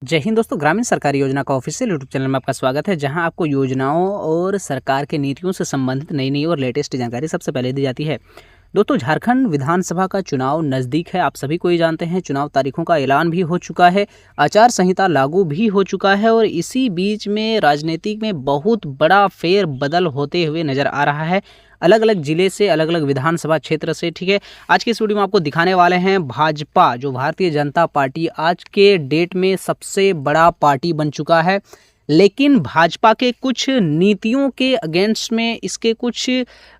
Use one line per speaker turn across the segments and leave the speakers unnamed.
जय हिंद दोस्तों। ग्रामीण सरकारी योजना का ऑफिशियल यूट्यूब चैनल में आपका स्वागत है, जहां आपको योजनाओं और सरकार के नीतियों से संबंधित नई और लेटेस्ट जानकारी सबसे पहले दी जाती है। दोस्तों, झारखंड विधानसभा का चुनाव नज़दीक है। आप सभी को ही जानते हैं, चुनाव तारीखों का ऐलान भी हो चुका है, आचार संहिता लागू भी हो चुका है और इसी बीच में राजनीति में बहुत बड़ा फेर बदल होते हुए नज़र आ रहा है, अलग अलग जिले से, अलग अलग विधानसभा क्षेत्र से। ठीक है, आज की इस वीडियो में आपको दिखाने वाले हैं भाजपा, जो भारतीय जनता पार्टी आज के डेट में सबसे बड़ा पार्टी बन चुका है, लेकिन भाजपा के कुछ नीतियों के अगेंस्ट में, इसके कुछ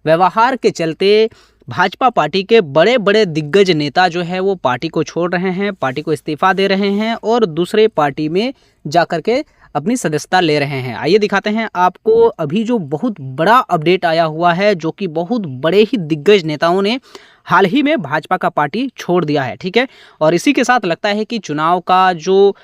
व्यवहार के चलते भाजपा पार्टी के बड़े बड़े दिग्गज नेता जो है वो पार्टी को छोड़ रहे हैं, पार्टी को इस्तीफा दे रहे हैं और दूसरे पार्टी में जाकर के अपनी सदस्यता ले रहे हैं। आइए दिखाते हैं आपको अभी जो बहुत बड़ा अपडेट आया हुआ है, जो कि बहुत बड़े ही दिग्गज नेताओं ने हाल ही में भाजपा का पार्टी छोड़ दिया है। ठीक है, और इसी के साथ लगता है कि चुनाव का जो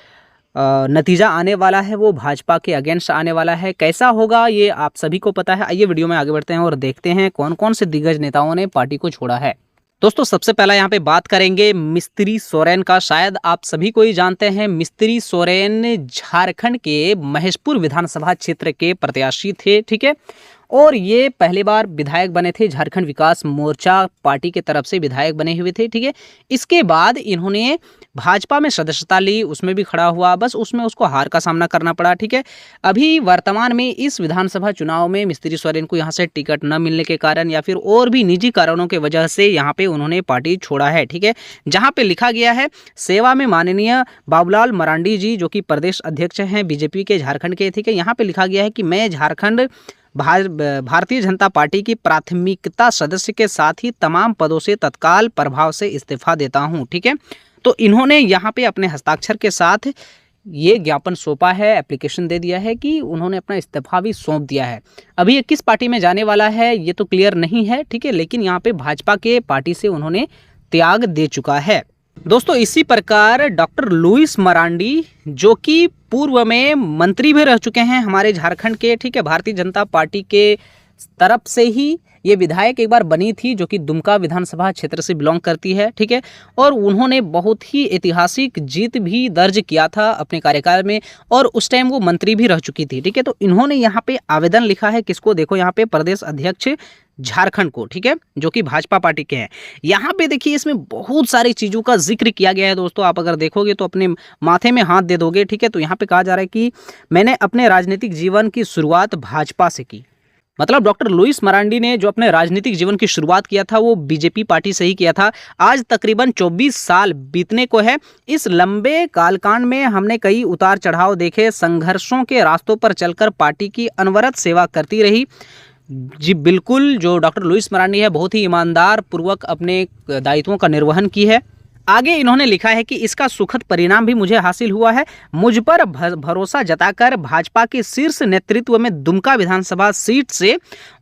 नतीजा आने वाला है वो भाजपा के अगेंस्ट आने वाला है। कैसा होगा ये आप सभी को पता है। आइए वीडियो में आगे बढ़ते हैं और देखते हैं कौन कौन से दिग्गज नेताओं ने पार्टी को छोड़ा है। दोस्तों, सबसे पहला यहाँ पे बात करेंगे मिस्त्री सोरेन का। शायद आप सभी को ही जानते हैं, मिस्त्री सोरेन झारखंड के महेशपुर विधानसभा क्षेत्र के प्रत्याशी थे। ठीक है, और ये पहली बार विधायक बने थे, झारखंड विकास मोर्चा पार्टी के तरफ से विधायक बने हुए थे। ठीक है, इसके बाद इन्होंने भाजपा में सदस्यता ली, उसमें भी खड़ा हुआ, बस उसमें उसको हार का सामना करना पड़ा। ठीक है, अभी वर्तमान में इस विधानसभा चुनाव में मिस्त्री सोरेन को यहाँ से टिकट न मिलने के कारण या फिर और भी निजी कारणों के वजह से यहाँ पे उन्होंने पार्टी छोड़ा है। ठीक है, जहाँ पे लिखा गया है सेवा में माननीय बाबूलाल मरांडी जी, जो कि प्रदेश अध्यक्ष हैं बीजेपी के झारखंड के। ठीक है, यहाँ पे लिखा गया है कि मैं झारखंड भारतीय जनता पार्टी की प्राथमिकता सदस्य के साथ ही तमाम पदों से तत्काल प्रभाव से इस्तीफा देता हूं। ठीक है, तो इन्होंने यहाँ पे अपने हस्ताक्षर के साथ ये ज्ञापन सौंपा है, एप्लीकेशन दे दिया है कि उन्होंने अपना इस्तीफा भी सौंप दिया है। अभी ये किस पार्टी में जाने वाला है ये तो क्लियर नहीं है। ठीक है, लेकिन यहाँ पे भाजपा के पार्टी से उन्होंने त्याग दे चुका है। दोस्तों, इसी प्रकार डॉक्टर लुइस मरांडी, जो कि पूर्व में मंत्री भी रह चुके हैं हमारे झारखंड के। ठीक है, भारतीय जनता पार्टी के तरफ से ही ये विधायक एक बार बनी थी, जो कि दुमका विधानसभा क्षेत्र से बिलोंग करती है। ठीक है, और उन्होंने बहुत ही ऐतिहासिक जीत भी दर्ज किया था अपने कार्यकाल में, और उस टाइम वो मंत्री भी रह चुकी थी। ठीक है, तो इन्होंने यहाँ पे आवेदन लिखा है, किसको, देखो यहाँ पे प्रदेश अध्यक्ष झारखंड को। ठीक है, जो कि भाजपा पार्टी के हैं। यहाँ पे देखिए, इसमें बहुत सारी चीज़ों का जिक्र किया गया है। दोस्तों, आप अगर देखोगे तो अपने माथे में हाथ दे दोगे। ठीक है, तो यहाँ पे कहा जा रहा है कि मैंने अपने राजनीतिक जीवन की शुरुआत भाजपा से की। मतलब डॉक्टर लुइस मरांडी ने जो अपने राजनीतिक जीवन की शुरुआत किया था वो बीजेपी पार्टी से ही किया था। आज तकरीबन 24 साल बीतने को है। इस लंबे कालकांड में हमने कई उतार चढ़ाव देखे, संघर्षों के रास्तों पर चलकर पार्टी की अनवरत सेवा करती रही। जी बिल्कुल, जो डॉक्टर लुइस मरांडी है बहुत ही ईमानदार पूर्वक अपने दायित्वों का निर्वहन की है। आगे इन्होंने लिखा है कि इसका सुखद परिणाम भी मुझे हासिल हुआ है। मुझ पर भरोसा जताकर भाजपा के शीर्ष नेतृत्व में दुमका विधानसभा सीट से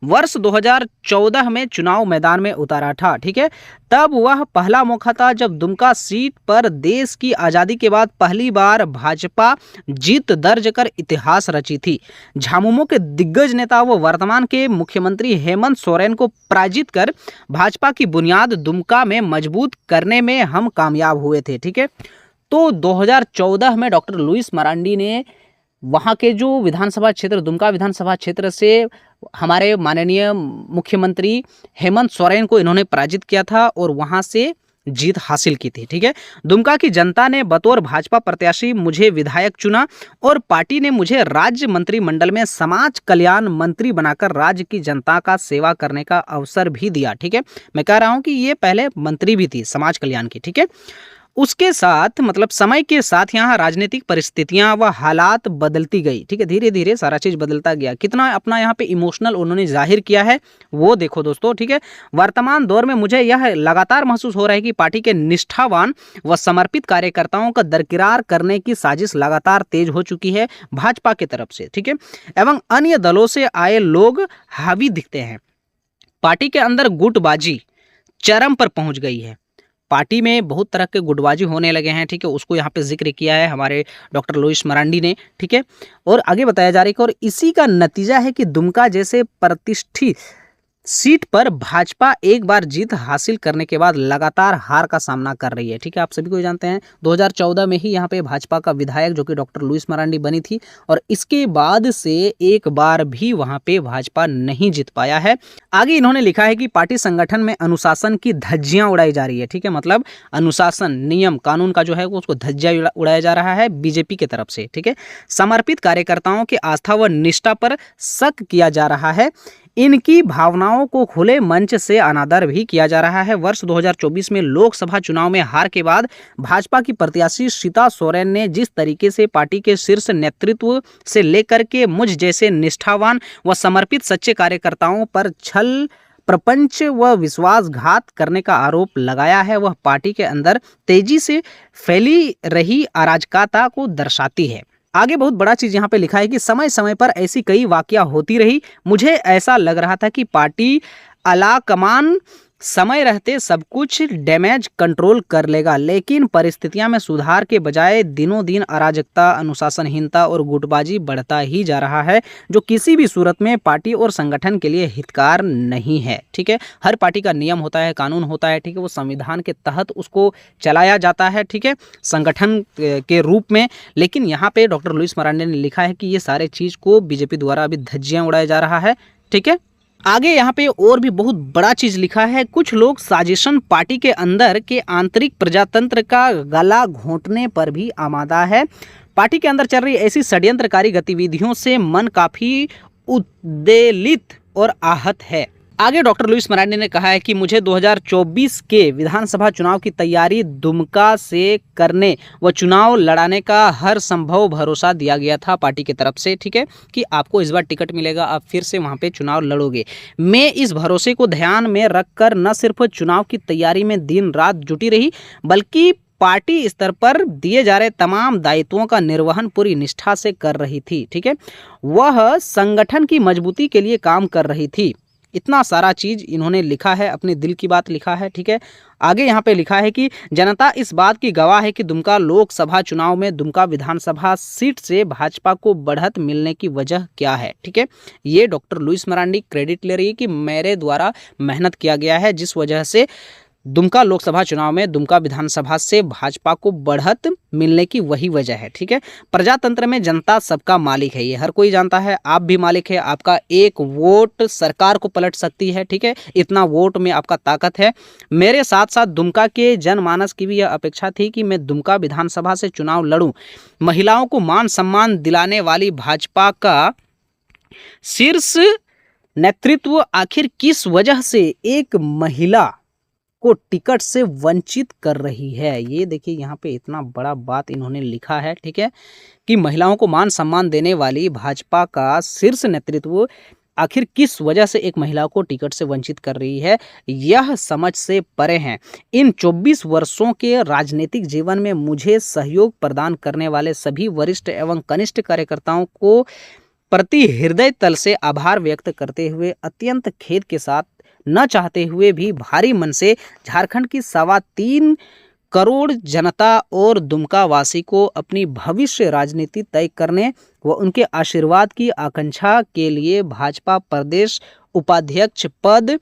वर्ष 2014 में चुनाव मैदान में उतारा था। ठीक है, तब वह पहला मौका था जब दुमका सीट पर देश की आज़ादी के बाद पहली बार भाजपा जीत दर्ज कर इतिहास रची थी। झामुमो के दिग्गज नेता व वर्तमान के मुख्यमंत्री हेमंत सोरेन को पराजित कर भाजपा की बुनियाद दुमका में मजबूत करने में हम कामयाब हुए थे। ठीक है, तो 2014 में डॉक्टर लुइस मरांडी ने वहाँ के जो विधानसभा क्षेत्र, दुमका विधानसभा क्षेत्र से हमारे माननीय मुख्यमंत्री हेमंत सोरेन को इन्होंने पराजित किया था और वहाँ से जीत हासिल की थी। ठीक है, दुमका की जनता ने बतौर भाजपा प्रत्याशी मुझे विधायक चुना और पार्टी ने मुझे राज्य मंत्रिमंडल में समाज कल्याण मंत्री बनाकर राज्य की जनता का सेवा करने का अवसर भी दिया। ठीक है, मैं कह रहा हूँ कि ये पहले मंत्री भी थी समाज कल्याण की। ठीक है, उसके साथ मतलब समय के साथ यहाँ राजनीतिक परिस्थितियाँ व हालात बदलती गई। ठीक है, धीरे धीरे सारा चीज़ बदलता गया। कितना अपना यहाँ पे इमोशनल उन्होंने जाहिर किया है वो देखो दोस्तों। ठीक है, वर्तमान दौर में मुझे यह लगातार महसूस हो रहा है कि पार्टी के निष्ठावान व समर्पित कार्यकर्ताओं का दरकिरार करने की साजिश लगातार तेज हो चुकी है भाजपा की तरफ से। ठीक है, एवं अन्य दलों से आए लोग हावी दिखते हैं। पार्टी के अंदर गुटबाजी चरम पर पहुँच गई है। पार्टी में बहुत तरह के गुटबाजी होने लगे हैं। ठीक है, उसको यहाँ पे जिक्र किया है हमारे डॉक्टर लुइस मरांडी ने। ठीक है, और आगे बताया जा रहा है कि और इसी का नतीजा है कि दुमका जैसे प्रतिष्ठित सीट पर भाजपा एक बार जीत हासिल करने के बाद लगातार हार का सामना कर रही है। ठीक है, आप सभी को जानते हैं 2014 में ही यहाँ पे भाजपा का विधायक जो कि डॉक्टर लुईस मरांडी बनी थी और इसके बाद से एक बार भी वहाँ पे भाजपा नहीं जीत पाया है। आगे इन्होंने लिखा है कि पार्टी संगठन में अनुशासन की धज्जियां उड़ाई जा रही है। ठीक है, मतलब अनुशासन, नियम, कानून का जो है उसको धज्जियां उड़ाया जा रहा है बीजेपी की तरफ से। ठीक है, समर्पित कार्यकर्ताओं की आस्था व निष्ठा पर शक किया जा रहा है। इनकी भावनाओं को खुले मंच से अनादर भी किया जा रहा है। वर्ष 2024 में लोकसभा चुनाव में हार के बाद भाजपा की प्रत्याशी सीता सोरेन ने जिस तरीके से पार्टी के शीर्ष नेतृत्व से लेकर के मुझ जैसे निष्ठावान व समर्पित सच्चे कार्यकर्ताओं पर छल, प्रपंच व विश्वासघात करने का आरोप लगाया है, वह पार्टी के अंदर तेजी से फैली रही अराजकता को दर्शाती है। आगे बहुत बड़ा चीज यहाँ पे लिखा है कि समय समय पर ऐसी कई वाकया होती रही। मुझे ऐसा लग रहा था कि पार्टी अलाकमान समय रहते सब कुछ डैमेज कंट्रोल कर लेगा, लेकिन परिस्थितियां में सुधार के बजाय दिनों दिन अराजकता, अनुशासनहीनता और गुटबाजी बढ़ता ही जा रहा है, जो किसी भी सूरत में पार्टी और संगठन के लिए हितकार नहीं है। ठीक है, हर पार्टी का नियम होता है, कानून होता है। ठीक है, वो संविधान के तहत उसको चलाया जाता है। ठीक है, संगठन के रूप में। लेकिन यहाँ पे डॉक्टर लुईस मरांडी ने लिखा है कि ये सारे चीज को बीजेपी द्वारा अभी धज्जियां उड़ाया जा रहा है। ठीक है, आगे यहाँ पे और भी बहुत बड़ा चीज लिखा है। कुछ लोग साजिशन पार्टी के अंदर के आंतरिक प्रजातंत्र का गला घोंटने पर भी आमादा है। पार्टी के अंदर चल रही ऐसी षड्यंत्रकारी गतिविधियों से मन काफी उद्वेलित और आहत है। आगे डॉक्टर लुईस मरांडी ने कहा है कि मुझे 2024 के विधानसभा चुनाव की तैयारी दुमका से करने व चुनाव लड़ाने का हर संभव भरोसा दिया गया था पार्टी की तरफ से। ठीक है, कि आपको इस बार टिकट मिलेगा, आप फिर से वहां पे चुनाव लड़ोगे। मैं इस भरोसे को ध्यान में रखकर न सिर्फ चुनाव की तैयारी में दिन रात जुटी रही, बल्कि पार्टी स्तर पर दिए जा रहे तमाम दायित्वों का निर्वहन पूरी निष्ठा से कर रही थी। ठीक है, वह संगठन की मजबूती के लिए काम कर रही थी। इतना सारा चीज इन्होंने लिखा है, अपने दिल की बात लिखा है। ठीक है, आगे यहाँ पे लिखा है कि जनता इस बात की गवाह है कि दुमका लोकसभा चुनाव में दुमका विधानसभा सीट से भाजपा को बढ़त मिलने की वजह क्या है। ठीक है, ये डॉक्टर लुईस मरांडी क्रेडिट ले रही है कि मेरे द्वारा मेहनत किया गया है, जिस वजह से दुमका लोकसभा चुनाव में दुमका विधानसभा से भाजपा को बढ़त मिलने की वही वजह है। ठीक है, प्रजातंत्र में जनता सबका मालिक है, ये हर कोई जानता है। आप भी मालिक है, आपका एक वोट सरकार को पलट सकती है। ठीक है, इतना वोट में आपका ताकत है। मेरे साथ साथ दुमका के जनमानस की भी यह अपेक्षा थी कि मैं दुमका विधानसभा से चुनाव लड़ूं। महिलाओं को मान सम्मान दिलाने वाली भाजपा का शीर्ष नेतृत्व आखिर किस वजह से एक महिला को टिकट से वंचित कर रही है। ये देखिए यहाँ पे इतना बड़ा बात इन्होंने लिखा है। ठीक है, कि महिलाओं को मान सम्मान देने वाली भाजपा का शीर्ष नेतृत्व आखिर किस वजह से एक महिला को टिकट से वंचित कर रही है, यह समझ से परे हैं। इन 24 वर्षों के राजनीतिक जीवन में मुझे सहयोग प्रदान करने वाले सभी वरिष्ठ एवं कनिष्ठ कार्यकर्ताओं को प्रति हृदय तल से आभार व्यक्त करते हुए अत्यंत खेद के साथ, न चाहते हुए भी भारी मन से झारखंड की 3.25 करोड़ जनता और दुमका वासी को अपनी भविष्य राजनीति तय करने व उनके आशीर्वाद की आकांक्षा के लिए भाजपा प्रदेश उपाध्यक्ष पद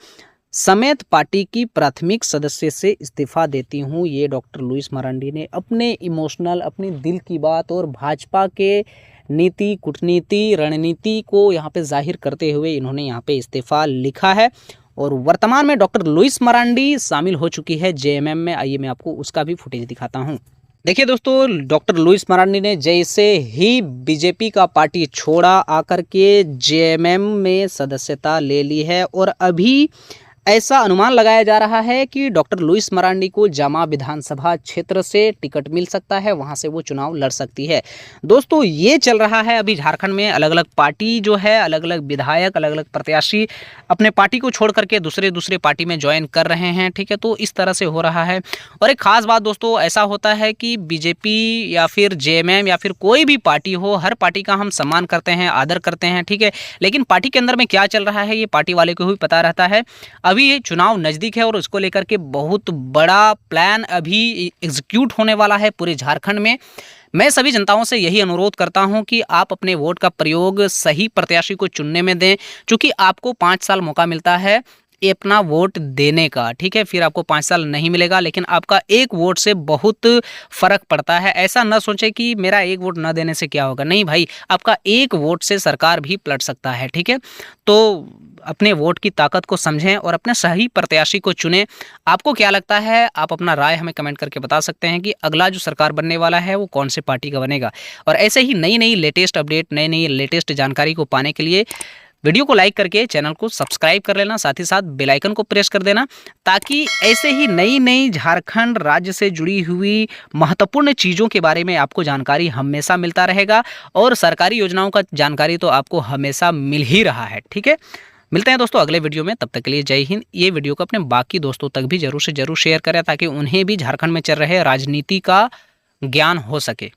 समेत पार्टी की प्राथमिक सदस्य से इस्तीफा देती हूँ। ये डॉक्टर लुईस मरांडी ने अपने इमोशनल, अपनी दिल की बात और भाजपा के नीति, कूटनीति, रणनीति को यहाँ पे जाहिर करते हुए इन्होंने यहाँ पे इस्तीफा लिखा है। और वर्तमान में डॉक्टर लुईस मरांडी शामिल हो चुकी है जेएमएम में। आइए मैं आपको उसका भी फुटेज दिखाता हूँ। देखिए दोस्तों, डॉक्टर लुईस मरांडी ने जैसे ही बीजेपी का पार्टी छोड़ा, आकर के जेएमएम में सदस्यता ले ली है और अभी ऐसा अनुमान लगाया जा रहा है कि डॉक्टर लुईस मरांडी को जामा विधानसभा क्षेत्र से टिकट मिल सकता है, वहां से वो चुनाव लड़ सकती है। दोस्तों, ये चल रहा है अभी झारखंड में। अलग अलग पार्टी जो है, अलग अलग विधायक, अलग अलग प्रत्याशी अपने पार्टी को छोड़ करके दूसरे पार्टी में ज्वाइन कर रहे हैं। ठीक है, तो इस तरह से हो रहा है। और एक खास बात दोस्तों, ऐसा होता है कि बीजेपी या फिर जेएमएम या फिर कोई भी पार्टी हो, हर पार्टी का हम सम्मान करते हैं, आदर करते हैं। ठीक है, लेकिन पार्टी के अंदर में क्या चल रहा है ये पार्टी वाले को भी पता रहता है। अभी ये चुनाव नज़दीक है और इसको लेकर के बहुत बड़ा प्लान अभी एग्जीक्यूट होने वाला है पूरे झारखंड में। मैं सभी जनताओं से यही अनुरोध करता हूं कि आप अपने वोट का प्रयोग सही प्रत्याशी को चुनने में दें, क्योंकि आपको 5 साल मौका मिलता है ये अपना वोट देने का, ठीक है। फिर आपको 5 साल नहीं मिलेगा, लेकिन आपका एक वोट से बहुत फर्क पड़ता है। ऐसा न सोचें कि मेरा एक वोट न देने से क्या होगा, नहीं भाई, आपका एक वोट से सरकार भी पलट सकता है, ठीक है। तो अपने वोट की ताकत को समझें और अपने सही प्रत्याशी को चुनें। आपको क्या लगता है, आप अपना राय हमें कमेंट करके बता सकते हैं कि अगला जो सरकार बनने वाला है वो कौन से पार्टी का बनेगा। और ऐसे ही नई नई लेटेस्ट अपडेट, नई नई लेटेस्ट जानकारी को पाने के लिए वीडियो को लाइक करके चैनल को सब्सक्राइब कर लेना, साथ ही साथ बेल आइकन को प्रेस कर देना, ताकि ऐसे ही नई नई झारखंड राज्य से जुड़ी हुई महत्वपूर्ण चीज़ों के बारे में आपको जानकारी हमेशा मिलता रहेगा। और सरकारी योजनाओं का जानकारी तो आपको हमेशा मिल ही रहा है, ठीक है। मिलते हैं दोस्तों अगले वीडियो में, तब तक के लिए जय हिंद। ये वीडियो को अपने बाकी दोस्तों तक भी जरूर से जरूर शेयर करें, ताकि उन्हें भी झारखंड में चल रहे राजनीति का ज्ञान हो सके।